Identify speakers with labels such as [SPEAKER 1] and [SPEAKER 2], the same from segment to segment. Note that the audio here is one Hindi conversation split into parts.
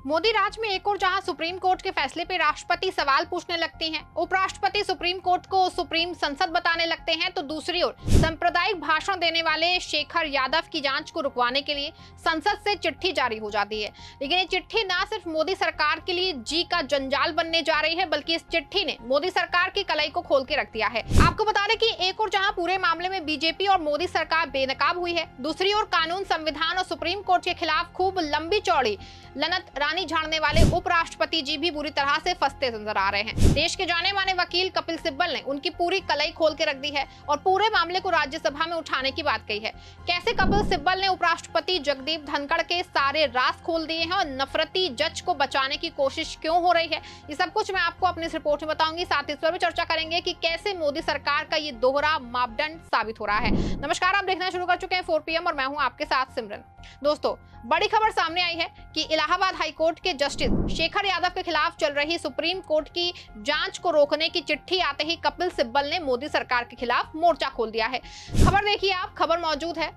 [SPEAKER 1] मोदी राज में एक और जहां सुप्रीम कोर्ट के फैसले पे राष्ट्रपति सवाल पूछने लगते हैं, उपराष्ट्रपति सुप्रीम कोर्ट को सुप्रीम संसद बताने लगते हैं, तो दूसरी ओर सांप्रदायिक भाषण देने वाले शेखर यादव की जांच को रुकवाने के लिए संसद से चिट्ठी जारी हो जाती है। लेकिन ये चिट्ठी ना सिर्फ मोदी सरकार के लिए जी का जंजाल बनने जा रही है, बल्कि इस चिट्ठी ने मोदी सरकार की कलाई को खोल के रख दिया है। आपको बता दें कि एक और जहां पूरे मामले में बीजेपी और मोदी सरकार बेनकाब हुई है, दूसरी ओर कानून, संविधान और सुप्रीम कोर्ट के खिलाफ खूब लंबी चौड़ी लनत रानी झाड़ने वाले उपराष्ट्रपति जी भी बुरी तरह से फंसते नजर आ रहे हैं। देश के जाने माने वकील कपिल सिब्बल ने उनकी पूरी कलाई खोल के रख दी है और पूरे मामले को राज्यसभा में उठाने की बात कही है। कैसे कपिल सिब्बल ने उपराष्ट्रपति जगदीप धनखड़ के सारे राज खोल दिए हैं और नफरती जज को बचाने की कोशिश क्यों हो रही है, ये सब कुछ मैं आपको अपनी इस रिपोर्ट में बताऊंगी। साथ ही इस पर भी चर्चा करेंगे कि कैसे मोदी सरकार का ये दोहरा मापदंड साबित हो रहा है। नमस्कार, आप देखना शुरू कर चुके हैं 4 PM और मैं हूं आपके साथ सिमरन। दोस्तों, बड़ी खबर सामने आई है कि इलाहाबाद हाईकोर्ट के जस्टिस शेखर यादव के खिलाफ चल रही सुप्रीम कोर्ट की जांच को रोकने की चिट्ठी आते ही कपिल सिब्बल ने मोदी सरकार के खिलाफ मोर्चा खोल दिया है। खबर देखिए आप, खबर मौजूद है।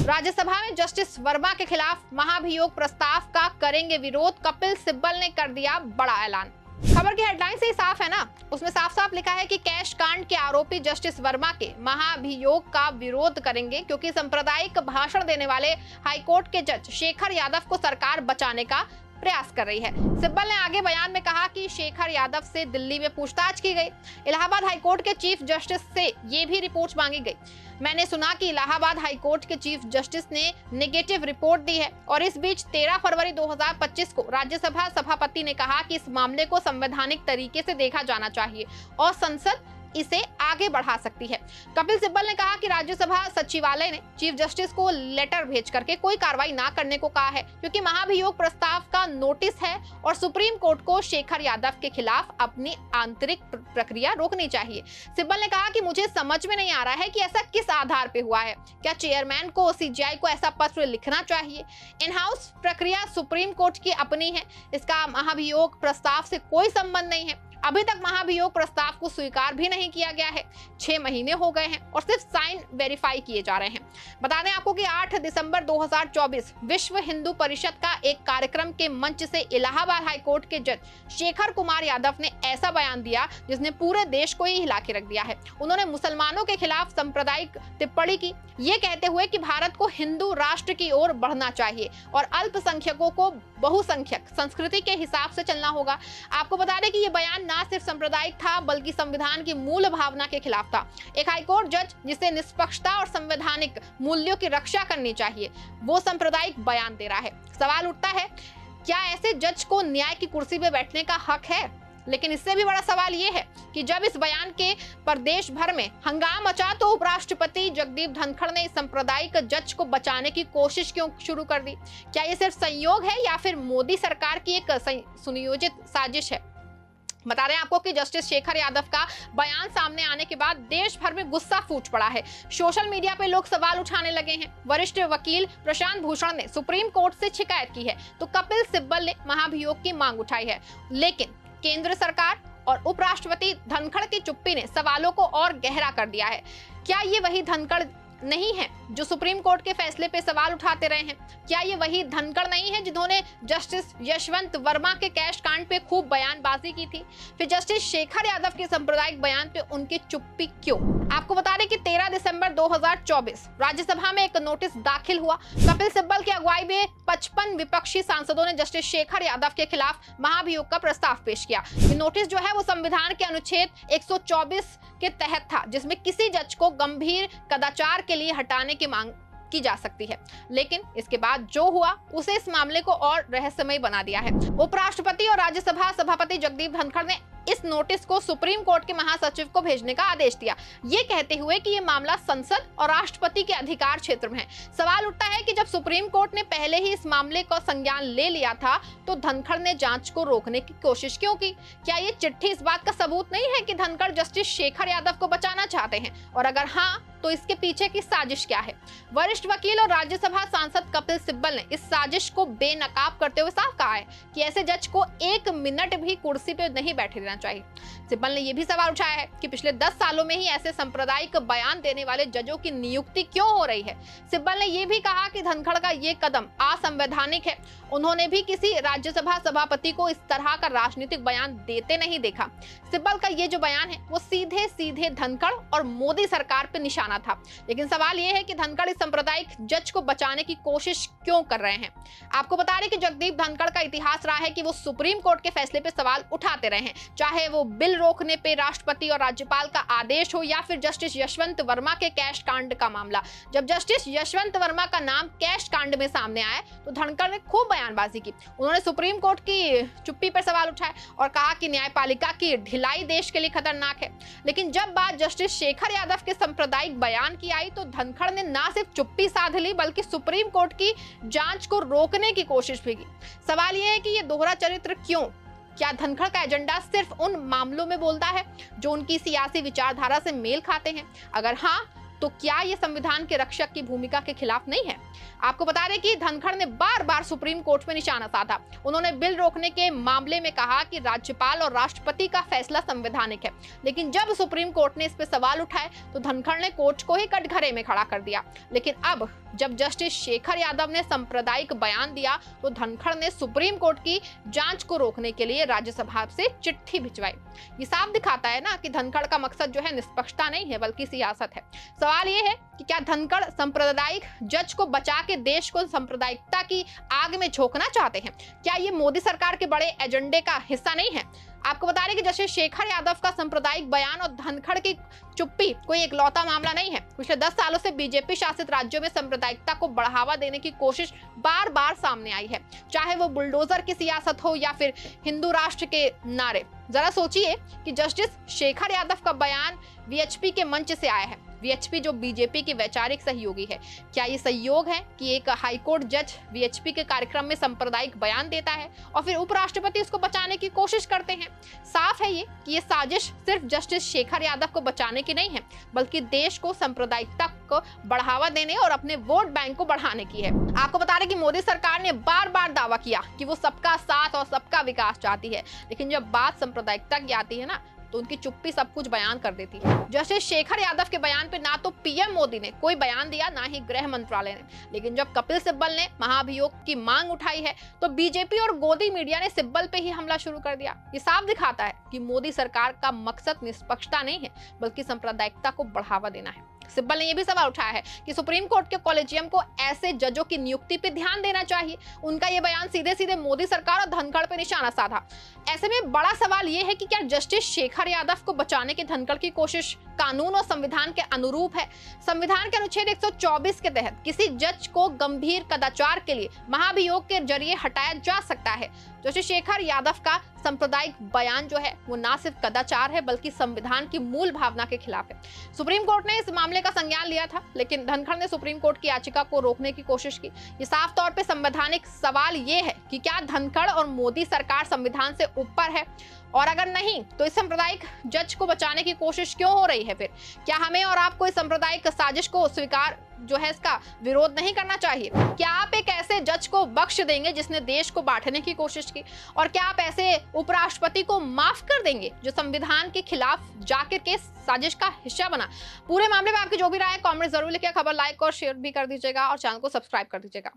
[SPEAKER 1] राज्यसभा में जस्टिस वर्मा के खिलाफ महाभियोग प्रस्ताव का करेंगे विरोध, कपिल सिब्बल ने कर दिया बड़ा ऐलान। खबर की हेडलाइन से ही साफ है ना, उसमें साफ साफ लिखा है कि कैश कांड के आरोपी जस्टिस वर्मा के महाभियोग का विरोध करेंगे क्योंकि सांप्रदायिक भाषण देने वाले हाईकोर्ट के जज शेखर यादव को सरकार बचाने का प्रयास कर रही है। सिब्बल ने आगे बयान में कहा कि शेखर यादव से दिल्ली में पूछताछ की गई। इलाहाबाद हाईकोर्ट के चीफ जस्टिस से ये भी रिपोर्ट मांगी गई। मैंने सुना कि इलाहाबाद हाईकोर्ट के चीफ जस्टिस ने नेगेटिव रिपोर्ट दी है और इस बीच 13 फरवरी 2025 को राज्यसभा सभापति ने कहा कि इस मामले को संवैधानिक तरीके से देखा जाना चाहिए और संसद इसे आगे बढ़ा सकती है। कपिल सिब्बल ने कहा कि राज्यसभा सचिवालय ने चीफ जस्टिस को लेटर भेज करके कोई कार्रवाई ना करने को कहा है क्योंकि महाभियोग प्रस्ताव का नोटिस है और सुप्रीम कोर्ट को शेखर यादव के खिलाफ अपनी आंतरिक प्रक्रिया रोकनी चाहिए। सिब्बल ने कहा कि मुझे समझ में नहीं आ रहा है कि ऐसा किस आधार पे हुआ है। क्या चेयरमैन को CJI को ऐसा पत्र लिखना चाहिए? इन हाउस प्रक्रिया सुप्रीम कोर्ट की अपनी है, इसका महाभियोग प्रस्ताव से कोई संबंध नहीं है। अभी तक महाभियोग प्रस्ताव को स्वीकार भी नहीं किया गया है। 6 महीने हो गए हैं और सिर्फ साइन वेरीफाई किए जा रहे हैं। बता दें आपको कि 8 दिसंबर 2024 विश्व हिंदू परिषद का एक कार्यक्रम के मंच से इलाहाबाद हाईकोर्ट के जज शेखर कुमार यादव ने ऐसा बयान दिया जिसने पूरे देश को ही हिला के रख दिया है। उन्होंने मुसलमानों के खिलाफ सांप्रदायिक टिप्पणी की, ये कहते हुए कि भारत को हिंदू राष्ट्र की ओर बढ़ना चाहिए और अल्पसंख्यकों को बहुसंख्यक संस्कृति के हिसाब से चलना होगा। आपको बता दें कि ये बयान ना सिर्फ सांप्रदायिक था बल्कि संविधान की मूल भावना के खिलाफ था। एक हाईकोर्ट जज जिसे निष्पक्षता और संवैधानिक मूल्यों की रक्षा करनी चाहिए, वो सांप्रदायिक बयान दे रहा है। सवाल उठता है, क्या ऐसे जज को न्याय की कुर्सी पे बैठने का हक है? लेकिन इससे भी बड़ा सवाल ये है कि जब इस बयान के पर देश भर में हंगामा मचा तो उपराष्ट्रपति जगदीप धनखड़ ने सांप्रदायिक जज को बचाने की कोशिश क्यों शुरू कर दी? क्या ये सिर्फ संयोग है या फिर मोदी सरकार की एक सुनियोजित साजिश है? बता रहे हैं आपको कि जस्टिस शेखर यादव का बयान सामने आने के बाद देश भर में गुस्सा फूट पड़ा है। सोशल मीडिया पे लोग सवाल उठाने लगे हैं। वरिष्ठ वकील प्रशांत भूषण ने सुप्रीम कोर्ट से शिकायत की है तो कपिल सिब्बल ने महाभियोग की मांग उठाई है। लेकिन केंद्र सरकार और उपराष्ट्रपति धनखड़ की चुप्पी ने सवालों को और गहरा कर दिया है। क्या ये वही धनखड़ नहीं है जो सुप्रीम कोर्ट के फैसले पे सवाल उठाते रहे हैं? क्या ये वही धनखड़ नहीं है जिन्होंने जस्टिस यशवंत वर्मा के कैश कांड पे खूब बयानबाजी की थी? फिर जस्टिस शेखर यादव के सांप्रदायिक बयान पे उनकी चुप्पी क्यों? आपको बता दें कि 13 दिसंबर 2024 राज्यसभा में एक नोटिस दाखिल हुआ। कपिल सिब्बल की अगुवाई में 55 विपक्षी सांसदों ने जस्टिस शेखर यादव के खिलाफ महाभियोग का प्रस्ताव पेश किया। ये नोटिस जो है वो संविधान के अनुच्छेद 124 के तहत था, जिसमें किसी जज को गंभीर कदाचार के लिए हटाने की मांग की जा सकती है। लेकिन इसके बाद जो हुआ उसे इस मामले को और रहस्यमय बना दिया है। उपराष्ट्रपति और राज्यसभा सभापति जगदीप धनखड़ ने इस नोटिस को सुप्रीम कोर्ट के महासचिव को भेजने का आदेश दिया, ये कहते हुए कि ये मामला संसद और राष्ट्रपति के अधिकार क्षेत्र में है। सवाल उठता है कि जब सुप्रीम कोर्ट ने पहले ही इस मामले का संज्ञान ले लिया था तो धनखड़ ने जांच को रोकने की कोशिश क्यों की? क्या ये चिट्ठी इस बात का सबूत नहीं है कि धनखड़ जस्टिस शेखर यादव को बचाना चाहते हैं? और अगर हाँ, तो इसके पीछे की साजिश क्या है? वरिष्ठ वकील और राज्यसभा सांसद कपिल सिब्बल ने इस साजिश को बेनकाब करते हुए साफ कहा है कि ऐसे जज को 1 मिनट भी कुर्सी पे नहीं बैठे रहना चाहिए। सिब्बल ने यह भी सवाल उठाया है कि पिछले 10 सालों में ही ऐसे सांप्रदायिक बयान देने वाले जजों की नियुक्ति क्यों हो रही है। सिब्बल ने यह भी कहा कि धनखड़ का ये कदम असंवैधानिक है। उन्होंने भी किसी राज्यसभा सभापति को इस तरह का राजनीतिक बयान देते नहीं देखा। सिब्बल का ये जो बयान है वो सीधे सीधे धनखड़ और मोदी सरकार पे निशाना था। लेकिन सवाल ये है कि धनखड़ इस सांप्रदायिक जज को बचाने की कोशिश क्यों कर रहे हैं। आपको बता दें कि जगदीप धनखड़ का इतिहास रहा है कि वो सुप्रीम कोर्ट के फैसले पे सवाल उठाते रहे हैं, चाहे वो बिल रोकने पे राष्ट्रपति और राज्यपाल का आदेश हो या फिर जस्टिस यशवंत वर्मा के कैश कांड का मामला। जब जस्टिस यशवंत वर्मा का नाम कैश कांड में सामने आया तो धनखड़ ने खूब बयानबाजी की। उन्होंने सुप्रीम कोर्ट की चुप्पी पर सवाल उठाए और कहा कि न्यायपालिका की ढिलाई देश के लिए खतरनाक है। लेकिन जब बात जस्टिस शेखर यादव के सांप्रदायिक बयान की आई तो धनखड़ ने ना सिर्फ चुप्पी साध ली बल्कि सुप्रीम कोर्ट की जांच को रोकने की कोशिश भी की। सवाल यह है कि ये दोहरा चरित्र क्यों? क्या धनखड़ का एजेंडा सिर्फ उन मामलों में बोलता है जो उनकी सियासी विचारधारा से मेल खाते हैं? अगर हाँ, तो क्या ये संविधान के रक्षक की भूमिका के खिलाफ नहीं है? आपको बता दें कि धनखड़ ने बार बार सुप्रीम कोर्ट में निशाना साधा। उन्होंने बिल रोकने के मामले में कहा कि राज्यपाल और राष्ट्रपति का फैसला संवैधानिक है। लेकिन जब सुप्रीम कोर्ट ने इस पर सवाल उठाए तो धनखड़ ने कोर्ट को ही कटघरे में खड़ा कर दिया। लेकिन अब जब जस्टिस शेखर यादव ने सांप्रदायिक बयान दिया तो धनखड़ ने सुप्रीम कोर्ट की जांच को रोकने के लिए राज्यसभा से चिट्ठी भिजवाई। ये साफ दिखाता है ना कि धनखड़ का मकसद जो है निष्पक्षता नहीं है बल्कि सियासत है। सवाल ये है कि क्या धनखड़ सांप्रदायिक जज को बचा के देश को सांप्रदायिकता की आग में झोंकना चाहते हैं? क्या ये मोदी सरकार के बड़े एजेंडे का हिस्सा नहीं है? आपको बता दें कि जैसे शेखर यादव का सांप्रदायिक बयान और धनखड़ की चुप्पी कोई इकलौता मामला नहीं है। पिछले 10 सालों से बीजेपी शासित राज्यों में सांप्रदायिकता को बढ़ावा देने की कोशिश बार बार सामने आई है, चाहे वो बुलडोजर की सियासत हो या फिर हिंदू राष्ट्र के नारे। जरा सोचिए कि जस्टिस शेखर यादव का बयान वीएचपी के मंच से आया है। वीएचपी जो बीजेपी की वैचारिक सहयोगी है। क्या ये सहयोग है कि एक हाईकोर्ट जज वीएचपी के कार्यक्रम में सांप्रदायिक बयान देता है और फिर उपराष्ट्रपति उसको बचाने की कोशिश करते हैं? साफ है ये कि ये साजिश सिर्फ जस्टिस शेखर यादव को बचाने की नहीं है बल्कि देश को सांप्रदायिकता को बढ़ावा देने और अपने वोट बैंक को बढ़ाने की है। आपको बता दें कि मोदी सरकार ने बार बार दावा किया कि वो सबका साथ और सबका विकास चाहती है, लेकिन जब बात सांप्रदायिकता की आती है ना तो उनकी चुप्पी सब कुछ बयान कर देती है। जैसे शेखर यादव के बयान पे ना तो पीएम मोदी ने कोई बयान दिया ना ही गृह मंत्रालय ने, लेकिन जब कपिल सिब्बल ने महाभियोग की मांग उठाई है तो बीजेपी और गोदी मीडिया ने सिब्बल पे ही हमला शुरू कर दिया। ये साफ दिखाता है कि मोदी सरकार का मकसद निष्पक्षता नहीं है बल्कि सांप्रदायिकता को बढ़ावा देना है। सिब्बल ने यह भी सवाल उठाया है कि सुप्रीम कोर्ट के कॉलेजियम को ऐसे जजों की नियुक्ति पे ध्यान देना चाहिए। उनका यह बयान सीधे सीधे मोदी सरकार और धनखड़ पे निशाना साधा। ऐसे में बड़ा सवाल यह है कि क्या जस्टिस शेखर यादव को बचाने की धनखड़ की कोशिश कानून और संविधान के अनुरूप है? संविधान के अनुच्छेद 124 के तहत किसी जज को गंभीर कदाचार के लिए महाभियोग के जरिए हटाया जा सकता है। जस्टिस शेखर यादव का सांप्रदायिक बयान जो है वो ना सिर्फ कदाचार है बल्कि संविधान की मूल भावना के खिलाफ है। सुप्रीम कोर्ट ने इस मामले का संज्ञान लिया था, लेकिन धनखड़ ने सुप्रीम कोर्ट की याचिका को रोकने की कोशिश की। ये साफ तौर पे संवैधानिक सवाल ये है कि क्या धनखड़ और मोदी सरकार संविधान से ऊपर है, और अगर नहीं तो इस सांप्रदायिक जज को बचाने की कोशिश क्यों हो रही है? फिर क्या हमें और आपको इस सांप्रदायिक साजिश को स्वीकार जो है इसका विरोध नहीं करना चाहिए? क्या आप एक ऐसे जज को बख्श देंगे जिसने देश को बांटने की कोशिश की, और क्या आप ऐसे उपराष्ट्रपति को माफ कर देंगे जो संविधान के खिलाफ जाकर के साजिश का हिस्सा बना? पूरे मामले में आपकी जो भी राय है कमेंट जरूर लिखिए। खबर लाइक और शेयर भी कर दीजिएगा और चैनल को सब्सक्राइब कर दीजिएगा।